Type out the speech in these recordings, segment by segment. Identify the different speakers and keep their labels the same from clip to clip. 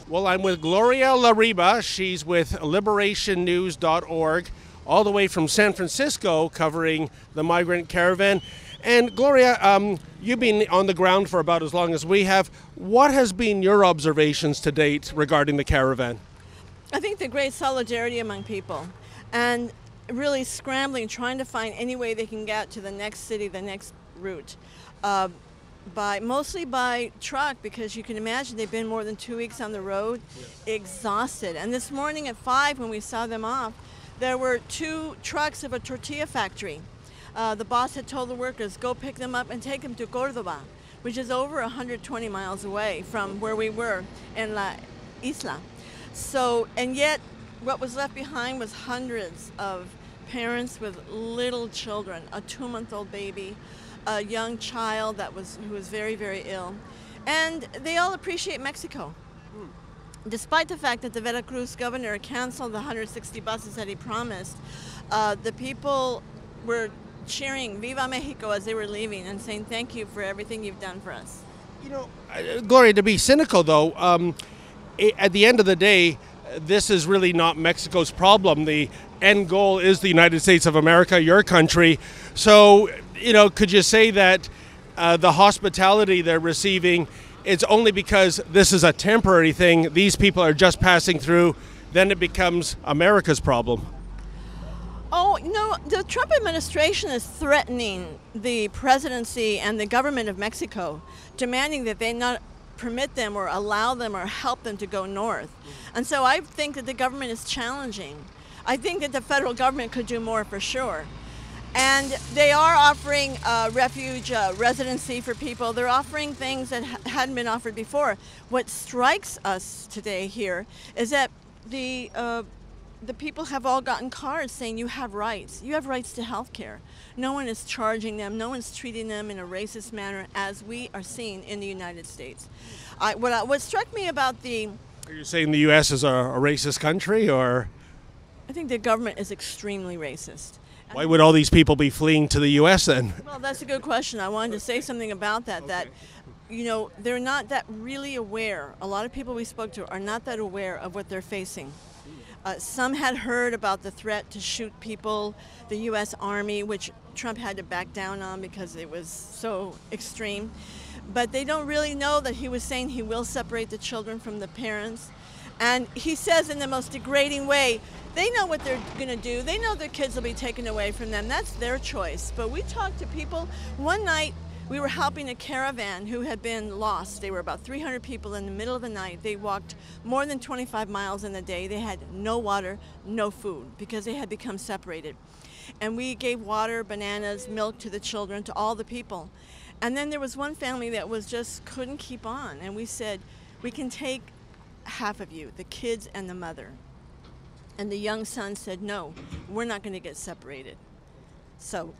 Speaker 1: Well, I'm with Gloria Lariba. She's with liberationnews.org, all the way from San Francisco, covering the Migrant Caravan. And Gloria, you've been on the ground for about as long as we have. What has been your observations to date regarding the caravan?
Speaker 2: I think the great solidarity among people and really scrambling, trying to find any way they can get to the next city, the next route. Mostly by truck, because you can imagine they've been more than 2 weeks on the road, exhausted. And this morning at 5 when we saw them off, there were 2 trucks of a tortilla factory. The boss had told the workers, go pick them up and take them to Córdoba, which is over 120 miles away from where we were in La Isla. So, and yet what was left behind was hundreds of parents with little children, a 2-month-old baby, a young child who was very, very ill. And they all appreciate Mexico. Despite the fact that the Veracruz governor canceled the 160 buses that he promised, the people were cheering Viva Mexico as they were leaving and saying thank you for everything you've done for us.
Speaker 1: You know, Gloria, to be cynical though, at the end of the day, this is really not Mexico's problem. The end goal is the United States of America, your country. So, you know, could you say that the hospitality they're receiving, it's only because this is a temporary thing, these people are just passing through, then it becomes America's problem?
Speaker 2: Oh, no, the Trump administration is threatening the presidency and the government of Mexico, demanding that they not permit them or allow them or help them to go north. And so I think that the government is challenging. I think that the federal government could do more for sure. And they are offering refuge residency for people. They're offering things that hadn't been offered before. What strikes us today here is that the people have all gotten cards saying you have rights. You have rights to health care. No one is charging them. No one's treating them in a racist manner as we are seeing in the United States. What struck me about the...
Speaker 1: Are you saying the U.S. is a racist country, or...?
Speaker 2: I think the government is extremely racist.
Speaker 1: Why would all these people be fleeing to the U.S. then?
Speaker 2: Well, that's a good question. I wanted to say something about that, okay. That, you know, they're not that really aware. A lot of people we spoke to are not that aware of what they're facing. Some had heard about the threat to shoot people, the U.S. Army, which Trump had to back down on because it was so extreme. But they don't really know that he was saying he will separate the children from the parents. And he says in the most degrading way, they know what they're going to do. They know their kids will be taken away from them. That's their choice. But we talked to people. One night, we were helping a caravan who had been lost. They were about 300 people in the middle of the night. They walked more than 25 miles in a day. They had no water, no food, because they had become separated. And we gave water, bananas, milk to the children, to all the people. And then there was one family that was just couldn't keep on. And we said, we can take half of you, the kids and the mother. And the young son said, no, we're not going to get separated. So...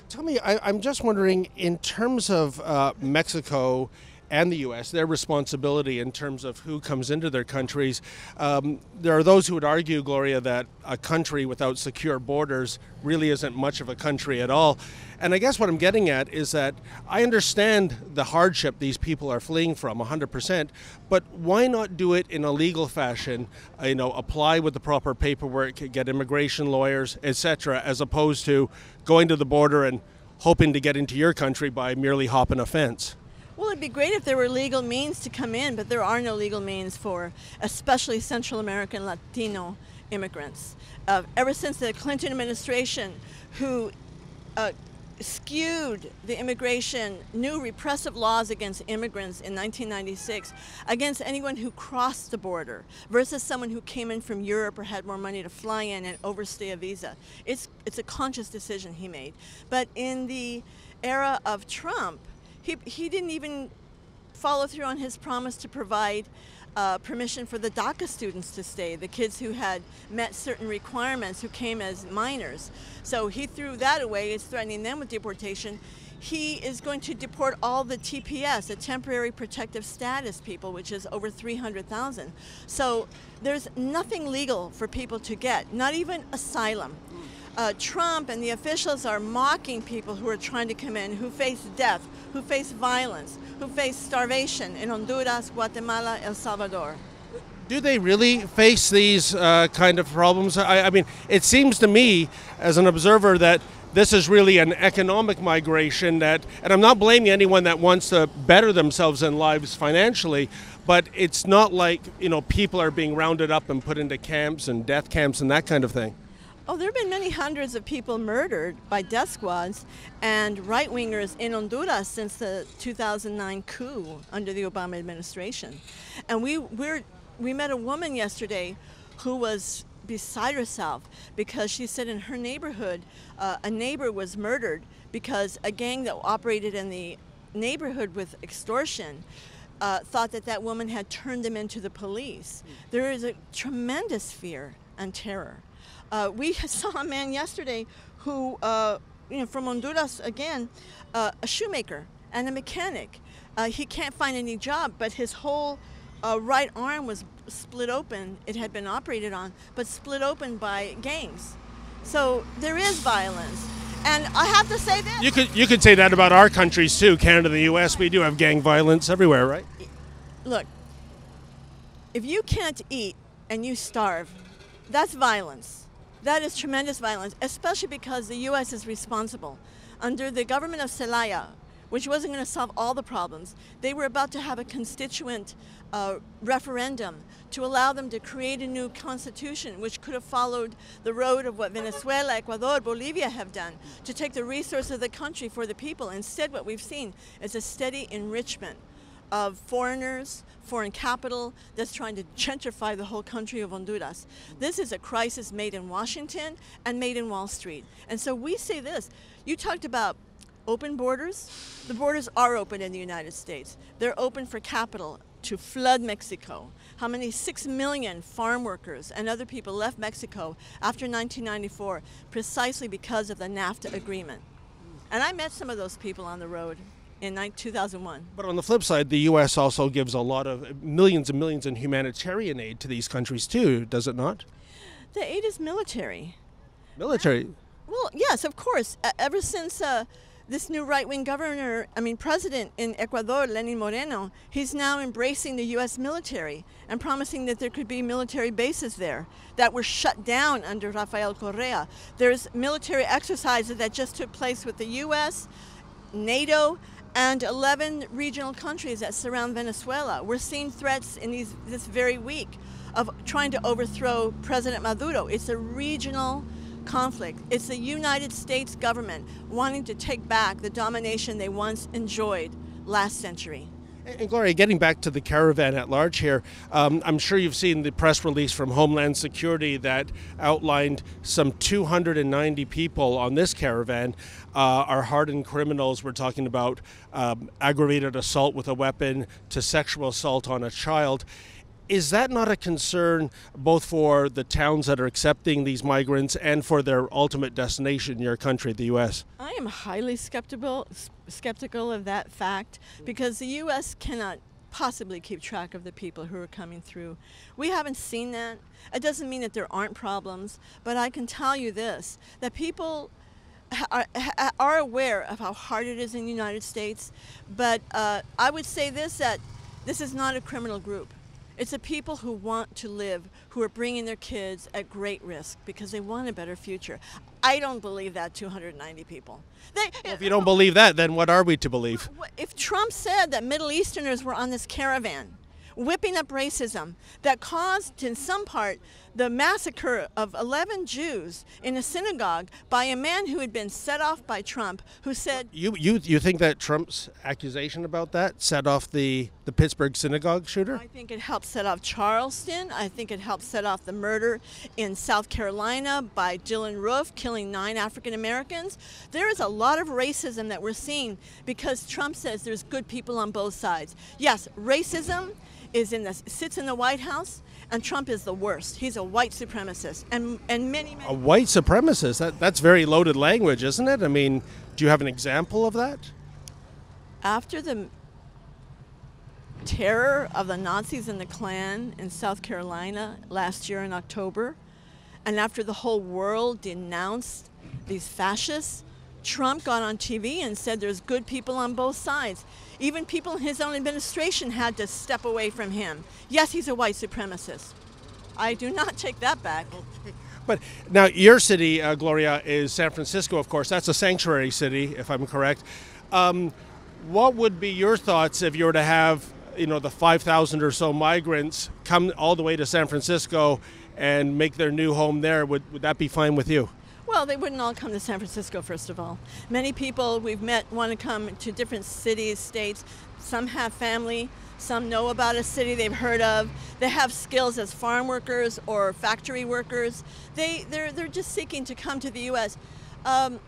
Speaker 1: Tell me, I'm just wondering, in terms of Mexico and the U.S., their responsibility in terms of who comes into their countries, there are those who would argue, Gloria, that a country without secure borders really isn't much of a country at all. And I guess what I'm getting at is that I understand the hardship these people are fleeing from 100%, but why not do it in a legal fashion, you know, apply with the proper paperwork, get immigration lawyers, etc., as opposed to going to the border and hoping to get into your country by merely hopping a fence?
Speaker 2: Well, it'd be great if there were legal means to come in, but there are no legal means for especially Central American Latino immigrants. Ever since the Clinton administration, who skewed the immigration, new repressive laws against immigrants in 1996, against anyone who crossed the border versus someone who came in from Europe or had more money to fly in and overstay a visa. It's a conscious decision he made. But in the era of Trump, he didn't even follow through on his promise to provide permission for the DACA students to stay, the kids who had met certain requirements, who came as minors. So he threw that away. He's threatening them with deportation. He is going to deport all the TPS, the temporary protective status people, which is over 300,000. So there's nothing legal for people to get, not even asylum. Trump and the officials are mocking people who are trying to come in, who face death, who face violence, who face starvation in Honduras, Guatemala, El Salvador.
Speaker 1: Do they really face these kind of problems? I mean, it seems to me, as an observer, that this is really an economic migration and I'm not blaming anyone that wants to better themselves in lives financially, but it's not like, people are being rounded up and put into camps and death camps and that kind of thing.
Speaker 2: Oh, there have been many hundreds of people murdered by death squads and right-wingers in Honduras since the 2009 coup under the Obama administration. And we met a woman yesterday who was beside herself because she said in her neighborhood a neighbor was murdered because a gang that operated in the neighborhood with extortion thought that woman had turned them into the police. There is a tremendous fear and terror. We saw a man yesterday who, from Honduras again, a shoemaker and a mechanic. He can't find any job, but his whole right arm was split open. It had been operated on, but split open by gangs. So there is violence. And I have to say this.
Speaker 1: You could say that about our countries too, Canada and the U.S. We do have gang violence everywhere, right?
Speaker 2: Look, if you can't eat and you starve, that's violence. That is tremendous violence, especially because the U.S. is responsible. Under the government of Zelaya, which wasn't going to solve all the problems, they were about to have a constituent referendum to allow them to create a new constitution, which could have followed the road of what Venezuela, Ecuador, Bolivia have done, to take the resources of the country for the people. Instead, what we've seen is a steady enrichment of foreigners, foreign capital that's trying to gentrify the whole country of Honduras. This is a crisis made in Washington and made in Wall Street. And so we say this. You talked about open borders. The borders are open in the United States. They're open for capital to flood Mexico. How many? 6 million farm workers and other people left Mexico after 1994 precisely because of the NAFTA agreement. And I met some of those people on the road in 2001.
Speaker 1: But on the flip side, the U.S. also gives a lot of millions and millions in humanitarian aid to these countries too, does it not?
Speaker 2: The aid is military.
Speaker 1: Military?
Speaker 2: Well, yes, of course. Ever since this new right-wing president in Ecuador, Lenin Moreno, he's now embracing the U.S. military and promising that there could be military bases there that were shut down under Rafael Correa. There's military exercises that just took place with the U.S., NATO, and 11 regional countries that surround Venezuela. We're seeing threats in this very week of trying to overthrow President Maduro. It's a regional conflict. It's the United States government wanting to take back the domination they once enjoyed last century.
Speaker 1: And Gloria, getting back to the caravan at large here, I'm sure you've seen the press release from Homeland Security that outlined some 290 people on this caravan are hardened criminals. We're talking about aggravated assault with a weapon to sexual assault on a child. Is that not a concern both for the towns that are accepting these migrants and for their ultimate destination, your country, the U.S.?
Speaker 2: I am highly skeptical of that fact because the U.S. cannot possibly keep track of the people who are coming through. We haven't seen that. It doesn't mean that there aren't problems, but I can tell you this, that people are aware of how hard it is in the United States, but I would say this, that this is not a criminal group. It's the people who want to live, who are bringing their kids at great risk because they want a better future. I don't believe that 290 people.
Speaker 1: Well, if you don't believe that, then what are we to believe?
Speaker 2: If Trump said that Middle Easterners were on this caravan, whipping up racism that caused, in some part, the massacre of 11 Jews in a synagogue by a man who had been set off by Trump, who said...
Speaker 1: You think that Trump's accusation about that set off the Pittsburgh synagogue shooter?
Speaker 2: I think it helped set off Charleston. I think it helped set off the murder in South Carolina by Dylan Roof, killing 9 African Americans. There is a lot of racism that we're seeing because Trump says there's good people on both sides. Yes, racism sits in the White House, and Trump is the worst. He's a white supremacist, and many.
Speaker 1: A white supremacist? That's very loaded language, isn't it? I mean, do you have an example of that?
Speaker 2: After the terror of the Nazis and the Klan in South Carolina last year in October, And after the whole world denounced these fascists, Trump got on TV and said there's good people on both sides. Even people in his own administration had to step away from him. Yes, he's a white supremacist. I do not take that back.
Speaker 1: Okay. But now your city, Gloria, is San Francisco, of course. That's a sanctuary city, if I'm correct. What would be your thoughts if you were to have, the 5,000 or so migrants come all the way to San Francisco and make their new home there? Would that be fine with you?
Speaker 2: Well, they wouldn't all come to San Francisco, first of all. Many people we've met want to come to different cities, states. Some have family. Some know about a city they've heard of. They have skills as farm workers or factory workers. They're just seeking to come to the U.S. We're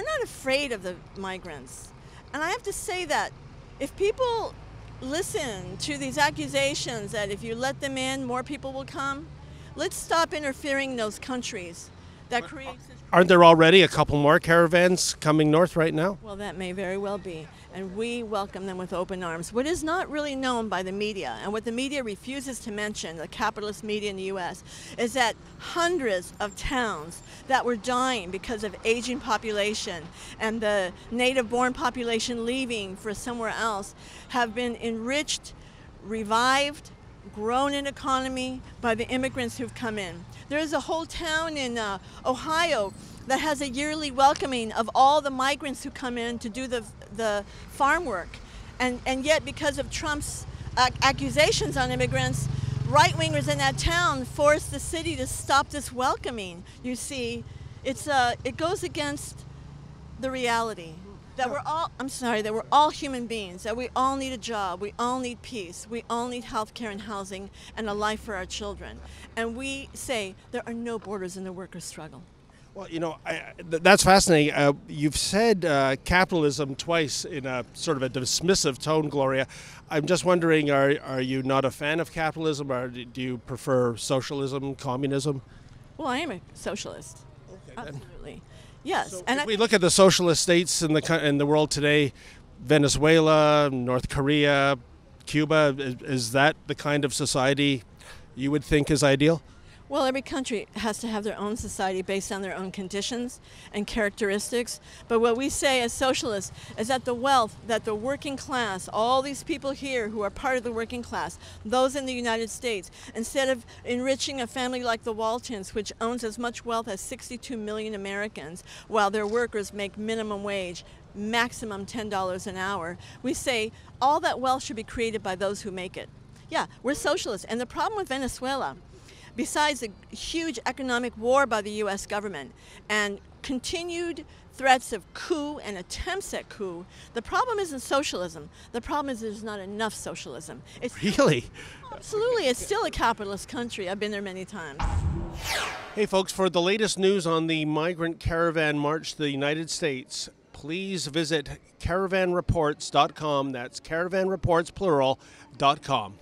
Speaker 2: not afraid of the migrants. And I have to say that if people listen to these accusations that if you let them in, more people will come, let's stop interfering in those countries. That creates.
Speaker 1: Aren't there already a couple more caravans coming north right now?
Speaker 2: Well, that may very well be, and we welcome them with open arms. What is not really known by the media, and what the media refuses to mention, the capitalist media in the U.S., is that hundreds of towns that were dying because of aging population and the native-born population leaving for somewhere else have been enriched, revived, grown in economy by the immigrants who've come in. There is a whole town in Ohio that has a yearly welcoming of all the migrants who come in to do the farm work. And yet, because of Trump's accusations on immigrants, right-wingers in that town forced the city to stop this welcoming. You see, it goes against the reality. That we're all human beings, that we all need a job, we all need peace, we all need health care and housing and a life for our children. And we say there are no borders in the workers' struggle.
Speaker 1: Well, that's fascinating. You've said capitalism twice in a sort of a dismissive tone, Gloria. I'm just wondering, are you not a fan of capitalism, or do you prefer socialism, communism?
Speaker 2: Well, I am a socialist. Okay, absolutely. Yes,
Speaker 1: so
Speaker 2: and
Speaker 1: if we look at the socialist states in the world today, Venezuela, North Korea, Cuba, is that the kind of society you would think is ideal?
Speaker 2: Well, every country has to have their own society based on their own conditions and characteristics. But what we say as socialists is that the wealth that the working class, all these people here who are part of the working class, those in the United States, instead of enriching a family like the Waltons, which owns as much wealth as 62 million Americans, while their workers make minimum wage, maximum $10 an hour, we say all that wealth should be created by those who make it. Yeah, we're socialists. And the problem with Venezuela, besides the huge economic war by the U.S. government and continued threats of coup and attempts at coup, the problem isn't socialism. The problem is there's not enough socialism.
Speaker 1: Really?
Speaker 2: Absolutely. It's still a capitalist country. I've been there many times.
Speaker 1: Hey, folks, for the latest news on the migrant caravan march to the United States, please visit caravanreports.com. That's caravanreports, plural, .com.